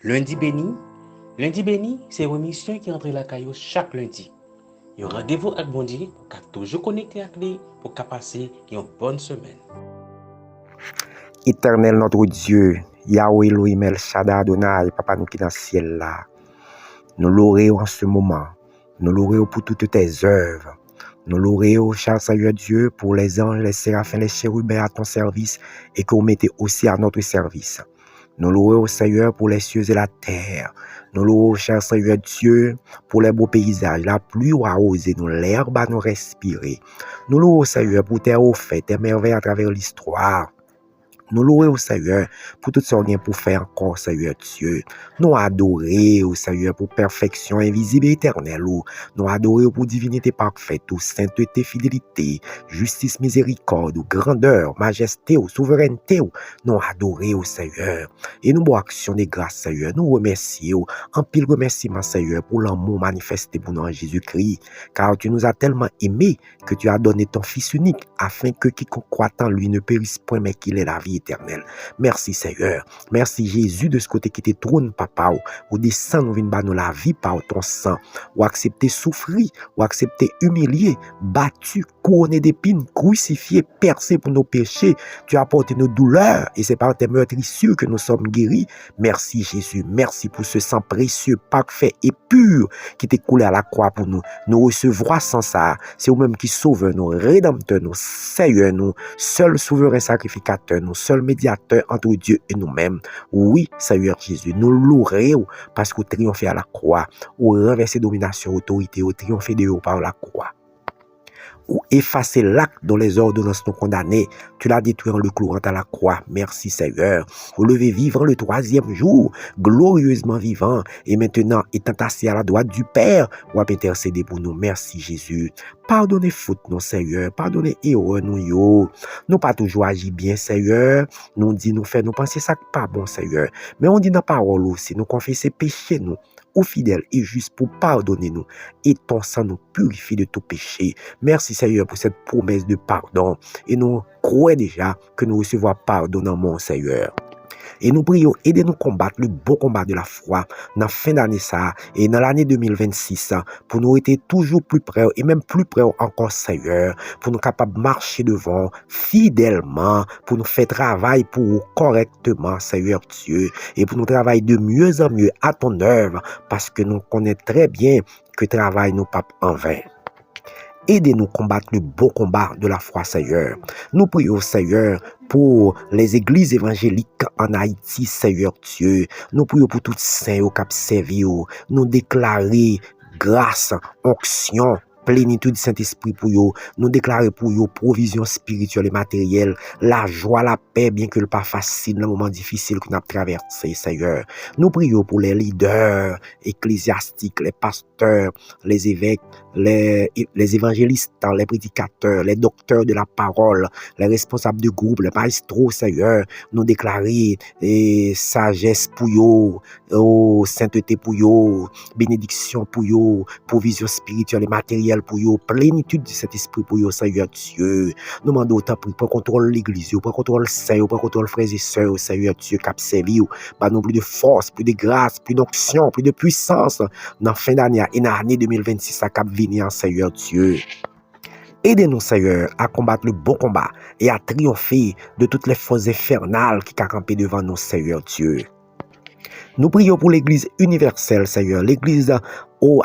Lundi béni. Lundi béni, c'est une émission qui entre la caillou chaque lundi. Un rendez-vous avec bon Dieu pour qu'à toujours connecté avec lui pour qu'à passer une bonne semaine. Éternel notre Dieu, Yahweh Elohim El Shaddai Adonai, Papa nous qui dans le ciel là, nous louons en ce moment, nous louons pour toutes tes œuvres, nous louons, cher Seigneur Dieu, pour les anges, les séraphins, les chérubins à ton service et que vous mettez aussi à notre service. Nous louons, Seigneur, pour les cieux et la terre. Nous louons, cher Seigneur Dieu, pour les beaux paysages, la pluie à arroser nous, l'herbe à nous respirer. Nous louons, Seigneur, pour tes hauts faits, tes merveilles à travers l'histoire. Nous louons, Seigneur, pour tout ce qu'on vient pour faire encore, Seigneur Dieu. Nous adorons, Seigneur, pour perfection invisible et éternelle. Nous adorons pour divinité parfaite, sainteté, fidélité, justice, miséricorde, grandeur, majesté, souveraineté. Nous adorons, Seigneur. Et nous, pour action de grâce, Seigneur, nous remercions, en pile remerciement, Seigneur, pour l'amour manifesté pour nous en Jésus-Christ. Car tu nous as tellement aimés que tu as donné ton Fils unique, afin que quiconque croit en lui ne périsse point, mais qu'il ait la vie éternelle. Merci Seigneur. Merci Jésus de ce côté qui te trône, papa. Ou descend nous vient nous la vie par ton sang. Ou accepter souffrir, ou accepter humilier, battu, couronné d'épines, crucifié, percé pour nos péchés. Tu as porté nos douleurs et c'est par tes meurtrissures que nous sommes guéris. Merci Jésus. Merci pour ce sang précieux, parfait et pur qui t'est coulé à la croix pour nous. Nous recevrons sans ça. C'est vous-même qui sauve nous, rédempteur nous, Seigneur nous, seul souverain sacrificateur nous, seul médiateur entre Dieu et nous-mêmes. Oui, Seigneur Jésus, nous louerons parce que vous triomphez à la croix, vous renversez domination, autorité, vous triomphez de haut par la croix. Ou effacer l'acte dont les ordonnances nous condamnaient. Tu l'as détruit en le clouant à la croix. Merci Seigneur. Vous levez vivant le troisième jour, glorieusement vivant, et maintenant étant assis à la droite du Père, vous avez intercédé pour nous. Merci Jésus. Pardonnez faute nous Seigneur, pardonnez erreur nous yo. Nous pas toujours agi bien Seigneur. Nous dit nous fait nous penser ça pas bon Seigneur. Mais on dit dans la parole aussi, nous confesser péché nous. Ou fidèle et juste pour pardonner nous et ton sang nous purifie de tout péché. Merci Seigneur pour cette promesse de pardon et nous croyons déjà que nous recevons pardon dans mon Seigneur. Et nous prions, aidez-nous combattre le beau combat de la foi dans la fin d'année ça et dans l'année 2026 pour nous être toujours plus près et même plus près encore Seigneur, pour nous capables de marcher devant fidèlement, pour nous faire travail pour correctement Seigneur Dieu et pour nous travailler de mieux en mieux à ton œuvre parce que nous connaissons très bien que travail nous pas en vain. Aidez-nous combattre le beau combat de la foi, Seigneur. Nous prions, Seigneur, pour les églises évangéliques en Haïti, Seigneur Dieu. Nous prions pour tous saints qui ont servi. Nous déclarer grâce, onction, plénitude du Saint-Esprit pour eux. Nous déclarer pour eux provision spirituelle et matérielle, la joie, la paix, bien que le pas facile dans le moment difficile que nous avons traversé, Seigneur. Nous prions pour les leaders ecclésiastiques, les pasteurs, les évêques, les évangélistes, les prédicateurs, les docteurs de la parole, les responsables de groupe, les maestros, Seigneur. Nous déclarer sagesse pour eux, sainteté pour eux, bénédiction pour eux, provision spirituelle et matérielle pour eux, plénitude de cet esprit pour eux, Seigneur Dieu. Nous demandons autant pour contrôle l'église, pour contrôle Seigneur, pour contrôle frères et sœurs, Seigneur Dieu, cap servi, nous plus de force, plus de grâce, plus d'onction, plus de puissance dans la fin d'année et dans l'année 2026 à cap venir, Seigneur Dieu. Aidez-nous, Seigneur, à combattre le bon combat et à triompher de toutes les forces infernales qui campent devant nous, Seigneur Dieu. Nous prions pour l'Église universelle, Seigneur, l'Église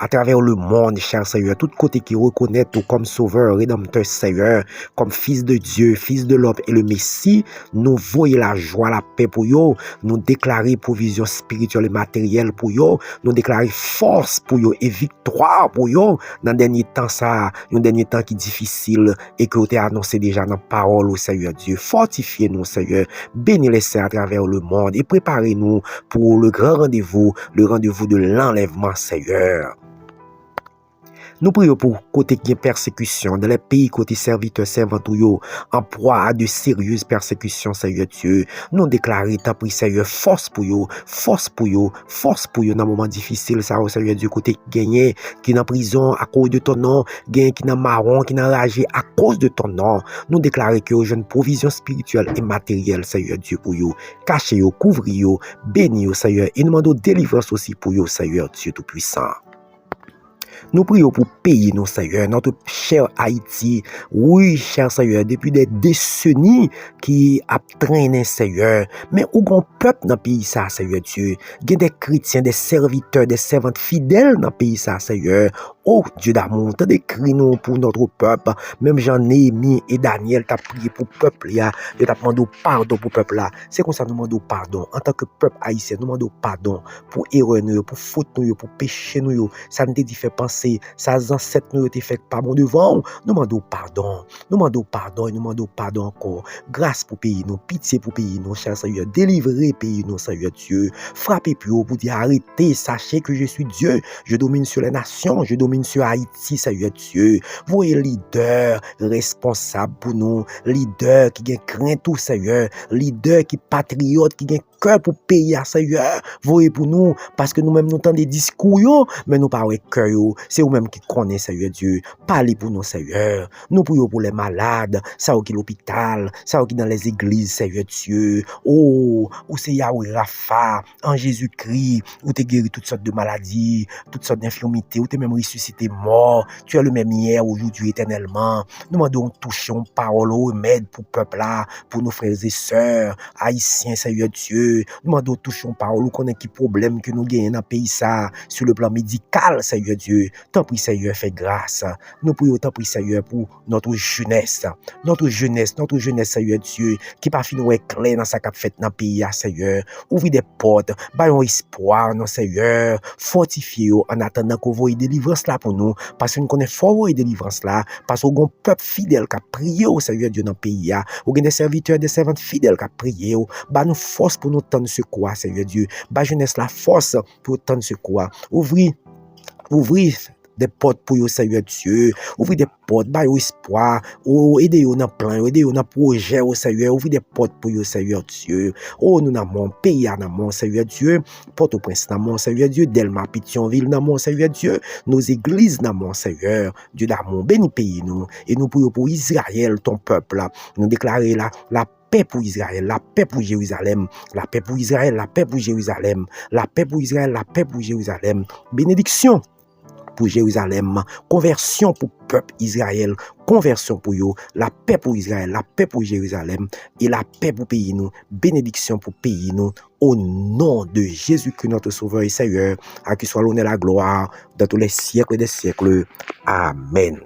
à travers le monde, cher Seigneur, tout côté qui reconnaît tout comme sauveur, rédempteur, Seigneur, comme fils de Dieu, fils de l'homme et le Messie, nous voyons la joie, la paix pour eux, nous déclarer provision spirituelle et matérielle pour eux, nous déclarer force pour eux et victoire pour eux dans le dernier temps ça, un dernier temps qui est difficile et que vous avez annoncé déjà dans la parole au Seigneur Dieu. Fortifiez-nous, Seigneur, bénis les saints à travers le monde et préparez-nous pour le grand rendez-vous, le rendez-vous de l'enlèvement, Seigneur. Nous prions pour côté qui est persécution dans les pays côté serviteurs servants yo en proie à de sérieuses persécutions, Seigneur Dieu. Nous déclarons ta prière, Seigneur, force pour yo dans moment difficile ça, Seigneur Dieu, côté gagné qui est en prison à cause de ton nom, gagné qui est en marron, qui est enragé à cause de ton nom. Nous déclarons que j'ai une provision spirituelle et matérielle, Seigneur Dieu, pour yo. Cachez yo, couvrez yo, bénis yo, Seigneur, et nous demandons délivrance aussi pour yo, Seigneur Dieu Tout-Puissant. Nous prions pour payer nos Seigneur, notre cher Haïti. Oui, cher Seigneur, depuis des décennies qui a traîné, Seigneur. Mais où grand peuple dans le pays, ça, Seigneur Dieu. Il y a des chrétiens, des serviteurs, des servantes fidèles dans le pays, ça, Seigneur. Oh, Dieu d'amour, t'as des cris nous pour notre peuple. Même Jean-Némi et Daniel t'a prié pour le peuple, là. Dieu t'a demandé pardon pour le peuple, là. C'est comme ça nous demandons pardon. En tant que peuple haïtien, nous demandons pardon pour erreur, pour faute, pour péché, ça nous dit fait penser, ça ancêtres nous ont fait pas bon devant. Nous demandons pardon. Nous demandons pardon et nous demandons pardon encore. Grâce pour pays nous, pitié pour pays nous, cher Seigneur. Délivrez pays nous, Seigneur Dieu. Frappez plus haut pour dire arrêtez, sachez que je suis Dieu. Je domine sur les nations, je domine sur Haïti, Seigneur Dieu. Voyez leader responsable pour nous, leader qui gagne crainte tout, Seigneur, leader qui patriote, qui gagne cœur pour payer, Seigneur. Voyez pour nous, parce que nous-mêmes nous entendons des discours, mais nous parlons cœur, c'est vous-même qui connaissez, Seigneur Dieu. Parlez pour nous, Seigneur. Nous prions pour les malades, ça qui est l'hôpital, ça qui est dans les églises, Seigneur Dieu. Oh, où c'est Yahweh Rapha, en Jésus-Christ, où tu guéri toutes sortes de maladies, toutes sortes d'infirmités, où tu es même ressuscité mort. Tu es le même hier, aujourd'hui, éternellement. Nous demandons touchons parole, remède pour le peuple là, pour nos frères et sœurs, haïtiens, Seigneur Dieu. Nous demandons touchons parole, nous connaissons qui problème que nous gagnons dans le pays ça, sur le plan médical, Seigneur Dieu. Tant pis, Seigneur, fais grâce. Nous prions, tant pis, Seigneur, pour notre jeunesse, Seigneur Dieu, qui pas fini clair dans sa cap fait dans le pays, Seigneur. Ouvre des portes, baillons espoir, non, Seigneur. Fortifiez en attendant qu'on voie délivrance là pour nous, parce que nous connaissons fort délivrance là, parce qu'on a un peuple fidèle qui a prié au Seigneur Dieu dans le pays, on a des serviteurs, des servantes fidèles qui a prié, bah nous force pour nous tendre secours, Seigneur Dieu, bah jeunesse la force pour tendre secours, ouvrir des portes pour vous, Seigneur Dieu. Ouvrez des portes, bah espoir. Aidez-vous dans plan, aidez-vous dans projet, Seigneur. Ouvrez des portes pour vous, Seigneur Dieu. Oh, nous n'avons pays dans mon Seigneur Dieu. Port-au-Prince dans mon Seigneur Dieu. Delma, Pétionville dans mon Seigneur Dieu. Nos églises dans mon Seigneur. Dieu d'amour, béni pays nous. Et nous prions pour Israël, ton peuple. Nous déclarons la paix pour Israël, la paix pour Jérusalem, la paix pour Israël, la paix pour Jérusalem, la paix pour Israël, la paix pour Jérusalem. Bénédiction pour Jérusalem, conversion pour peuple Israël, conversion pour eux, la paix pour Israël, la paix pour Jérusalem et la paix pour pays nous, bénédiction pour pays nous, au nom de Jésus-Christ notre Sauveur et Seigneur, à qui soit l'honneur et la gloire dans tous les siècles des siècles. Amen.